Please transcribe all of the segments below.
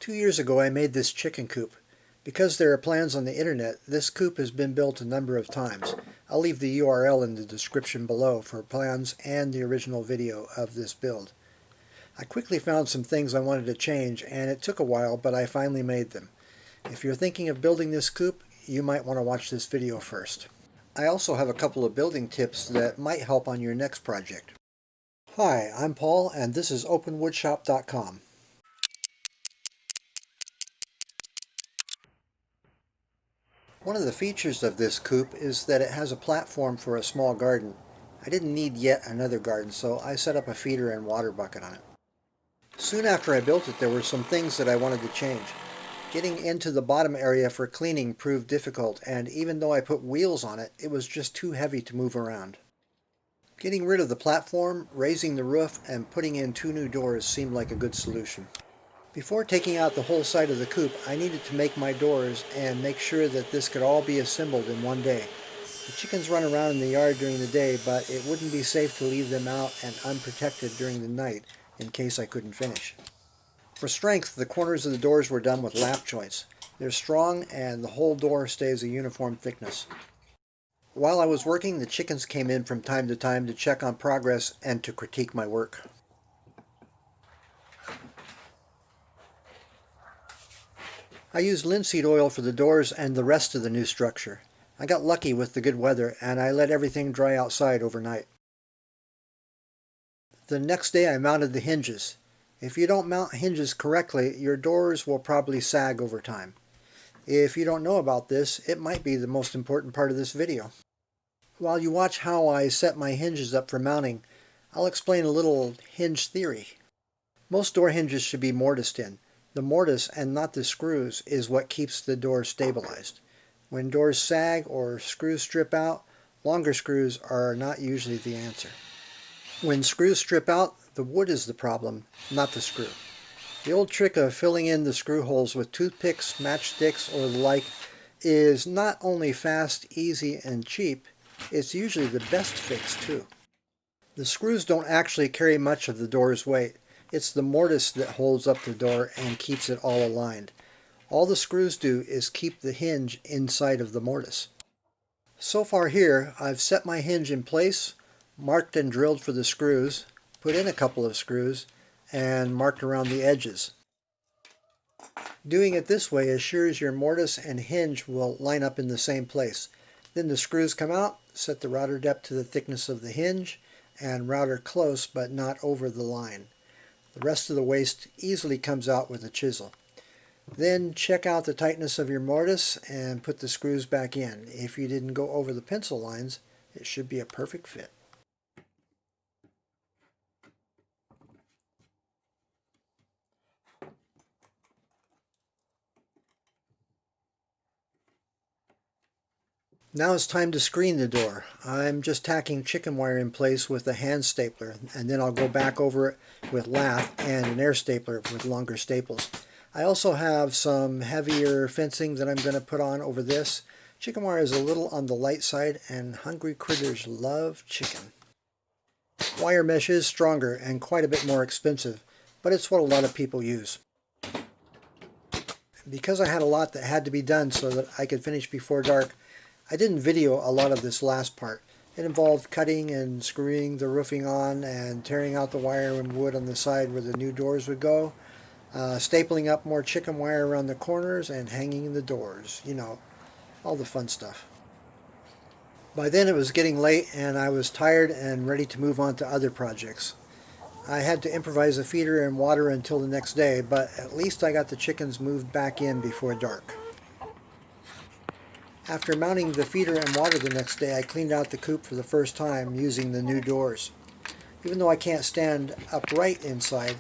2 years ago I made this chicken coop. Because there are plans on the internet, this coop has been built a number of times. I'll leave the URL in the description below for plans and the original video of this build. I quickly found some things I wanted to change, and it took a while, but I finally made them. If you're thinking of building this coop, you might want to watch this video first. I also have a couple of building tips that might help on your next project. Hi, I'm Paul, and this is openwoodshop.com. One of the features of this coop is that it has a platform for a small garden. I didn't need yet another garden, so I set up a feeder and water bucket on it. Soon after I built it, there were some things that I wanted to change. Getting into the bottom area for cleaning proved difficult, and even though I put wheels on it, it was just too heavy to move around. Getting rid of the platform, raising the roof, and putting in 2 new doors seemed like a good solution. Before taking out the whole side of the coop, I needed to make my doors and make sure that this could all be assembled in one day. The chickens run around in the yard during the day, but it wouldn't be safe to leave them out and unprotected during the night in case I couldn't finish. For strength, the corners of the doors were done with lap joints. They're strong and the whole door stays a uniform thickness. While I was working, the chickens came in from time to check on progress and to critique my work. I used linseed oil for the doors and the rest of the new structure. I got lucky with the good weather, and I let everything dry outside overnight. The next day I mounted the hinges. If you don't mount hinges correctly, your doors will probably sag over time. If you don't know about this, it might be the most important part of this video. While you watch how I set my hinges up for mounting, I'll explain a little hinge theory. Most door hinges should be mortised in. The mortise, and not the screws, is what keeps the door stabilized. When doors sag or screws strip out, longer screws are not usually the answer. When screws strip out, the wood is the problem, not the screw. The old trick of filling in the screw holes with toothpicks, matchsticks, or the like is not only fast, easy, and cheap, it's usually the best fix too. The screws don't actually carry much of the door's weight. It's the mortise that holds up the door and keeps it all aligned. All the screws do is keep the hinge inside of the mortise. So far here, I've set my hinge in place, marked and drilled for the screws, put in a couple of screws, and marked around the edges. Doing it this way assures your mortise and hinge will line up in the same place. Then the screws come out, set the router depth to the thickness of the hinge, and router close but not over the line. The rest of the waste easily comes out with a chisel. Then check out the tightness of your mortise and put the screws back in. If you didn't go over the pencil lines, it should be a perfect fit. Now it's time to screen the door. I'm just tacking chicken wire in place with a hand stapler, and then I'll go back over it with lath and an air stapler with longer staples. I also have some heavier fencing that I'm going to put on over this. Chicken wire is a little on the light side, and hungry critters love chicken. Wire mesh is stronger and quite a bit more expensive, but it's what a lot of people use. Because I had a lot that had to be done so that I could finish before dark, I didn't video a lot of this last part. It involved cutting and screwing the roofing on and tearing out the wire and wood on the side where the new doors would go, stapling up more chicken wire around the corners and hanging the doors. You know, all the fun stuff. By then it was getting late and I was tired and ready to move on to other projects. I had to improvise a feeder and water until the next day, but at least I got the chickens moved back in before dark. After mounting the feeder and water the next day, I cleaned out the coop for the first time using the new doors. Even though I can't stand upright inside,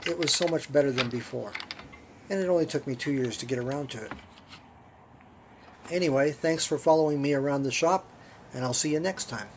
it was so much better than before. And it only took me 2 years to get around to it. Anyway, thanks for following me around the shop, and I'll see you next time.